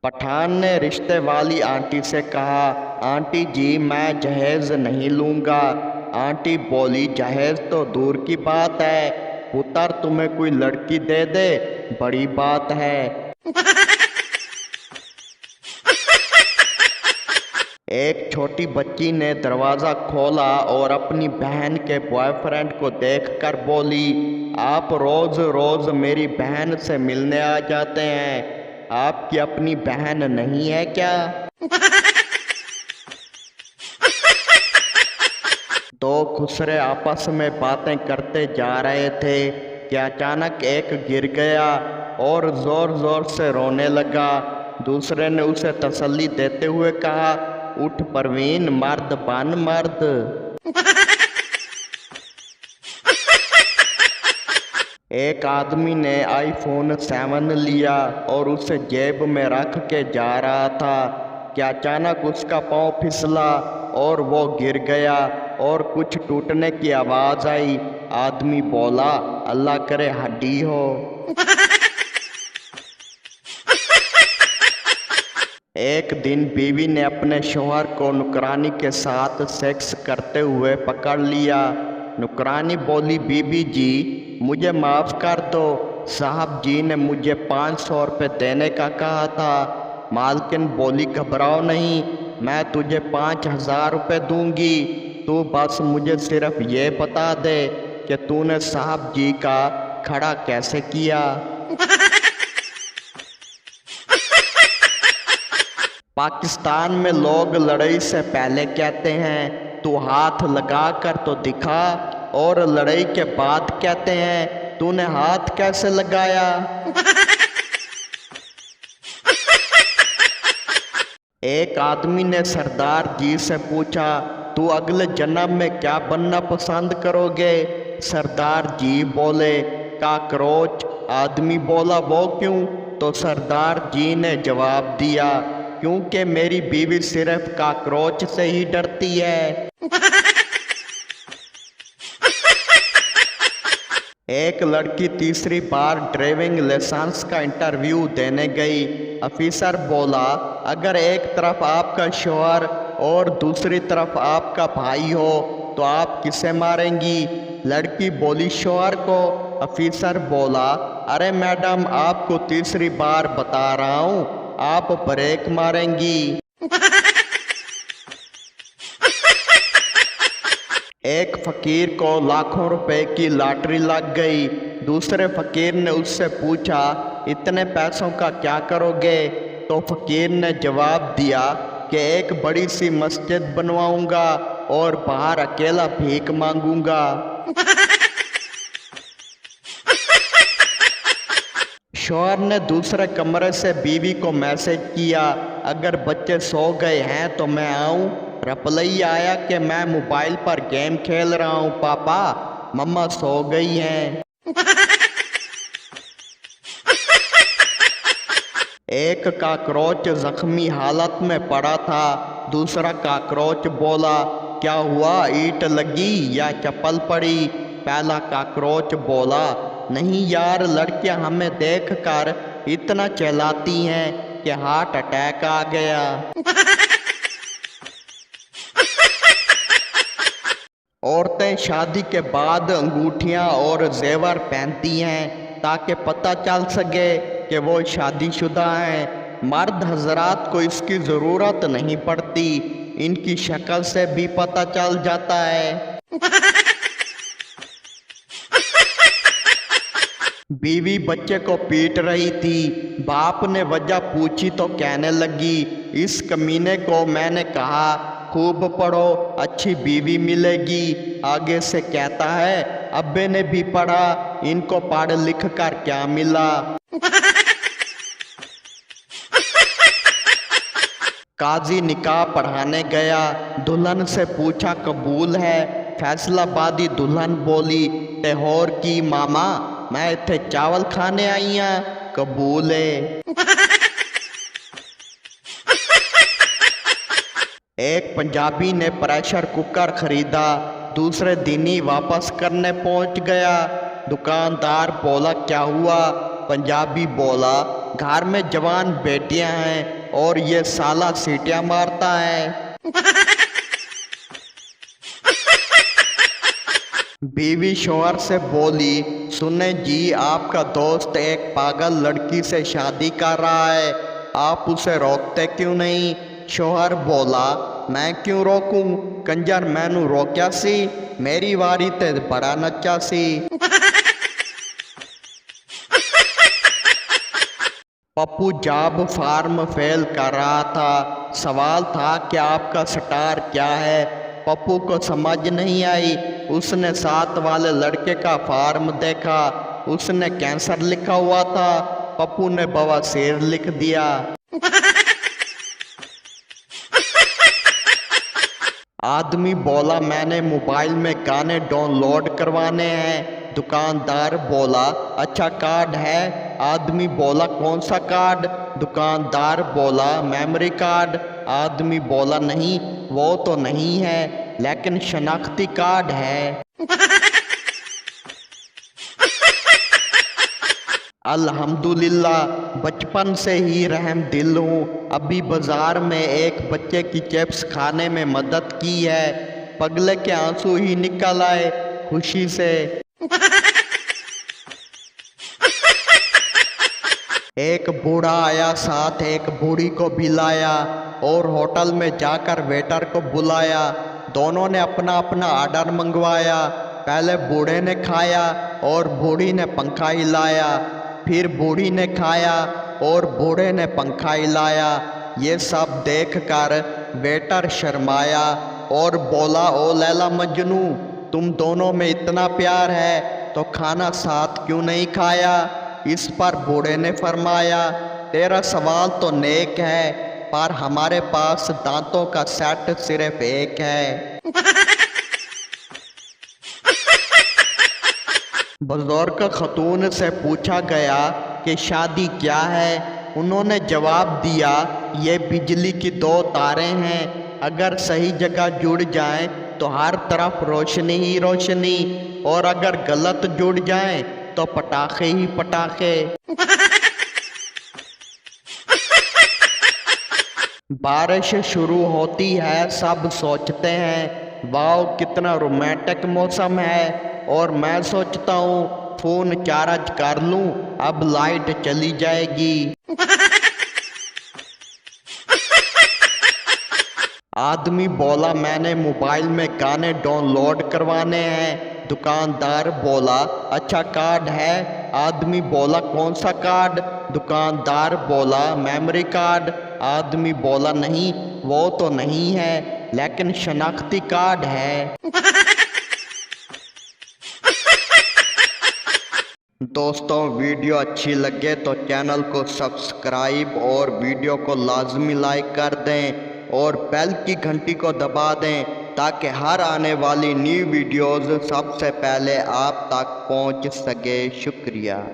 पठान ने रिश्ते वाली आंटी से कहा, आंटी जी मैं जहेज नहीं लूँगा। आंटी बोली, जहेज तो दूर की बात है, पुत्र तुम्हें कोई लड़की दे दे बड़ी बात है। एक छोटी बच्ची ने दरवाज़ा खोला और अपनी बहन के बॉयफ्रेंड को देखकर बोली, आप रोज़ रोज़ मेरी बहन से मिलने आ जाते हैं, आपकी अपनी बहन नहीं है क्या? दो खुसरे आपस में बातें करते जा रहे थे कि अचानक एक गिर गया और ज़ोर ज़ोर से रोने लगा। दूसरे ने उसे तसल्ली देते हुए कहा, उठ परवीन, मर्द बन मर्द। एक आदमी ने आईफोन 7 लिया और उसे जेब में रख के जा रहा था कि अचानक उसका पाँव फिसला और वो गिर गया और कुछ टूटने की आवाज़ आई। आदमी बोला, अल्लाह करे हड्डी हो। एक दिन बीवी ने अपने शौहर को नुकरानी के साथ सेक्स करते हुए पकड़ लिया। नुकरानी बोली, बीबी जी मुझे माफ़ कर दो, साहब जी ने मुझे 500 रुपये देने का कहा था। मालकिन बोली, घबराओ नहीं, मैं तुझे 5000 रुपये दूंगी, तू बस मुझे सिर्फ ये बता दे कि तूने साहब जी का खड़ा कैसे किया। पाकिस्तान में लोग लड़ाई से पहले कहते हैं, तू हाथ लगा कर तो दिखा, और लड़ाई के बाद कहते हैं, तूने हाथ कैसे लगाया। एक आदमी ने सरदार जी से पूछा, तू अगले जन्म में क्या बनना पसंद करोगे? सरदार जी बोले, काकरोच। आदमी बोला, वो क्यों? तो सरदार जी ने जवाब दिया, क्योंकि मेरी बीवी सिर्फ काकरोच से ही डरती है। एक लड़की तीसरी बार ड्राइविंग लाइसेंस का इंटरव्यू देने गई। ऑफिसर बोला, अगर एक तरफ आपका शौहर और दूसरी तरफ आपका भाई हो तो आप किसे मारेंगी? लड़की बोली, शौहर को। ऑफिसर बोला, अरे मैडम आपको तीसरी बार बता रहा हूँ, आप ब्रेक मारेंगी। एक फकीर को लाखों रुपए की लॉटरी लग गई। दूसरे फकीर ने उससे पूछा, इतने पैसों का क्या करोगे? तो फकीर ने जवाब दिया कि एक बड़ी सी मस्जिद बनवाऊंगा और बाहर अकेला भीख मांगूंगा। शौहर ने दूसरे कमरे से बीवी को मैसेज किया, अगर बच्चे सो गए हैं तो मैं आऊं? रिप्लाई आया कि मैं मोबाइल पर गेम खेल रहा हूं पापा, मम्मा सो गई हैं। एक काकरोच जख्मी हालत में पड़ा था। दूसरा काकरोच बोला, क्या हुआ, ईंट लगी या चप्पल पड़ी? पहला काकरोच बोला, नहीं यार, लड़कियां हमें देखकर इतना चिल्लाती हैं कि हार्ट अटैक आ गया। औरतें शादी के बाद अंगूठियां और जेवर पहनती हैं ताकि पता चल सके कि वो शादीशुदा हैं। मर्द हजरात को इसकी ज़रूरत नहीं पड़ती, इनकी शक्ल से भी पता चल जाता है। बीवी बच्चे को पीट रही थी। बाप ने वजह पूछी तो कहने लगी, इस कमीने को मैंने कहा खूब पढ़ो, अच्छी बीवी मिलेगी। आगे से कहता है, अब्बे ने भी पढ़ा, इनको पढ़ लिख कर क्या मिला। काजी निकाह पढ़ाने गया। दुल्हन से पूछा, कबूल है? फैसलाबादी दुल्हन बोली, ते होर की मामा, मैं इत्थे चावल खाने आई हाँ, कबूल है। एक पंजाबी ने प्रेशर कुकर खरीदा, दूसरे दिन ही वापस करने पहुंच गया। दुकानदार बोला, क्या हुआ? पंजाबी बोला, घर में जवान बेटियां हैं और ये साला सीटियां मारता है। बीवी शौहर से बोली, सुने जी आपका दोस्त एक पागल लड़की से शादी कर रहा है, आप उसे रोकते क्यों नहीं? शौहर बोला, मैं क्यों रोकूं, कंजर मैनू रोक्या सी, मेरी वारी ते बड़ा नच्चा सी। पप्पू जॉब फार्म फेल कर रहा था। सवाल था कि आपका स्टार क्या है। पप्पू को समझ नहीं आई। उसने साथ वाले लड़के का फार्म देखा, उसने कैंसर लिखा हुआ था। पप्पू ने बवासीर लिख दिया। आदमी बोला, मैंने मोबाइल में गाने डाउनलोड करवाने हैं। दुकानदार बोला, अच्छा कार्ड है? आदमी बोला, कौन सा कार्ड? दुकानदार बोला, मेमोरी कार्ड। आदमी बोला, नहीं वो तो नहीं है, लेकिन शनाख्ती कार्ड है। अल्हम्दुलिल्लाह, बचपन से ही रहम दिल हूँ। अभी बाजार में एक बच्चे की चिप्स खाने में मदद की है, पगले के आंसू ही निकल आए खुशी से। एक बूढ़ा आया, साथ एक बूढ़ी को भी लाया और होटल में जाकर वेटर को बुलाया। दोनों ने अपना अपना ऑर्डर मंगवाया। पहले बूढ़े ने खाया और बूढ़ी ने पंखा हिलाया, फिर बूढ़ी ने खाया और बूढ़े ने पंखा हिलाया। ये सब देखकर वेटर शर्माया और बोला, ओ लैला मजनू, तुम दोनों में इतना प्यार है तो खाना साथ क्यों नहीं खाया? इस पर बूढ़े ने फरमाया, तेरा सवाल तो नेक है, पर हमारे पास दांतों का सेट सिर्फ एक है। बुजुर्ग खतून से पूछा गया कि शादी क्या है? उन्होंने जवाब दिया, ये बिजली की दो तारें हैं, अगर सही जगह जुड़ जाएं तो हर तरफ रोशनी ही रोशनी, और अगर गलत जुड़ जाएं तो पटाखे ही पटाखे। बारिश शुरू होती है, सब सोचते हैं वाह कितना रोमांटिक मौसम है, और मैं सोचता हूँ फोन चार्ज कर लूं, अब लाइट चली जाएगी। आदमी बोला, मैंने मोबाइल में गाने डाउनलोड करवाने हैं। दुकानदार बोला, अच्छा कार्ड है? आदमी बोला, कौन सा कार्ड? दुकानदार बोला, मेमोरी कार्ड। आदमी बोला, नहीं वो तो नहीं है, लेकिन शनाख्ती कार्ड है। दोस्तों, वीडियो अच्छी लगे तो चैनल को सब्सक्राइब और वीडियो को लाजमी लाइक कर दें और बेल की घंटी को दबा दें ताकि हर आने वाली न्यू वीडियोज़ सबसे पहले आप तक पहुंच सके। शुक्रिया।